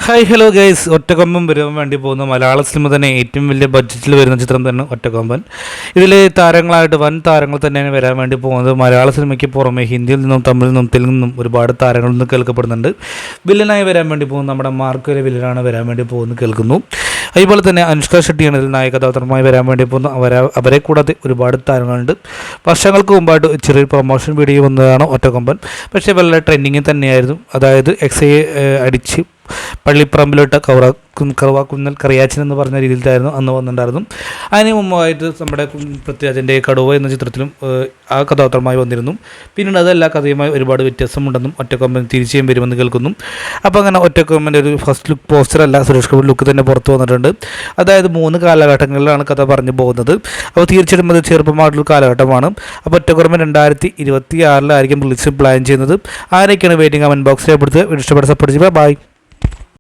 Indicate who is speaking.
Speaker 1: Hi hello guys, ഒറ്റക്കൊമ്പൻ വരാൻ വേണ്ടി പോകുന്ന മലയാള സിനിമ തന്നെ ഏറ്റവും വലിയ ബഡ്ജറ്റിൽ വരുന്ന ചിത്രം തന്നെ ഒറ്റക്കൊമ്പൻ. ഇതിൽ താരങ്ങളായിട്ട് വൻ താരങ്ങൾ തന്നെയാണ് വരാൻ വേണ്ടി പോകുന്നത്. മലയാള സിനിമയ്ക്ക് പുറമെ ഹിന്ദിയിൽ നിന്നും തമിഴിൽ നിന്നും തെലുങ്കിൽ നിന്നും ഒരുപാട് താരങ്ങളിൽ നിന്ന് കേൾക്കപ്പെടുന്നുണ്ട്. വില്ലനായി വരാൻ വേണ്ടി പോകുന്ന നമ്മുടെ മാർക്ക് വരെ വില്ലനാണ് വരാൻ വേണ്ടി പോകുന്നത് കേൾക്കുന്നു. അതുപോലെ തന്നെ അനുഷ്ക ഷെട്ടിയാണ് ഇതിൽ നായകഥാപാത്രമായി വരാൻ വേണ്ടി പോകുന്ന. അവരെ കൂടാതെ ഒരുപാട് താരങ്ങളുണ്ട്. വർഷങ്ങൾക്ക് മുമ്പായിട്ട് ചെറിയൊരു പ്രൊമോഷൻ വീഡിയോ വന്നതാണ് ഒറ്റക്കൊമ്പൻ. പക്ഷേ വളരെ ട്രെൻഡിങ്ങിൽ തന്നെയായിരുന്നു. അതായത് എക്സൈ അടിച്ച് പള്ളിപ്പറമ്പിലോട്ട് കറുവാക്കുന്നൽ കറിയാച്ചൻ എന്ന് പറഞ്ഞ രീതിയിലായിരുന്നു അന്ന് വന്നിട്ടുണ്ടായിരുന്നു. അതിന് മുമ്പായിട്ട് നമ്മുടെ പൃഥ്വിരാജിൻ്റെ കടുവ എന്ന ചിത്രത്തിലും ആ കഥാപാത്രമായി വന്നിരുന്നു. പിന്നീട് അതെല്ലാ കഥയുമായി ഒരുപാട് വ്യത്യാസമുണ്ടെന്നും ഒറ്റക്കൊമ്പൻ തിരിച്ചും വരുമെന്ന് കേൾക്കുന്നു. അപ്പോൾ അങ്ങനെ ഒറ്റക്കൊമ്പൻ്റെ ഒരു ഫസ്റ്റ് ലുക്ക് പോസ്റ്ററല്ല, സുരേഷ് ഗോപി ലുക്ക് തന്നെ പുറത്തു വന്നിട്ടുണ്ട്. അതായത് 3 കാലഘട്ടങ്ങളിലാണ് കഥ പറഞ്ഞു പോകുന്നത്. അപ്പോൾ തീർച്ചയായിട്ടും അത് ചെറുപ്പമായിട്ടുള്ള കാലഘട്ടമാണ്. അപ്പോൾ ഒറ്റക്കൊമ്പൻ 2026 റിലീസ് പ്ലാൻ ചെയ്യുന്നത്. ആരൊക്കെയാണ് വെയിറ്റിംഗ് കമൻറ്റ് ബോക്സിൽ പെടുത്തുക. ഇഷ്ടപ്പെട്ട സപ്പോർട്ട് ചെയ്യുക. ബൈ.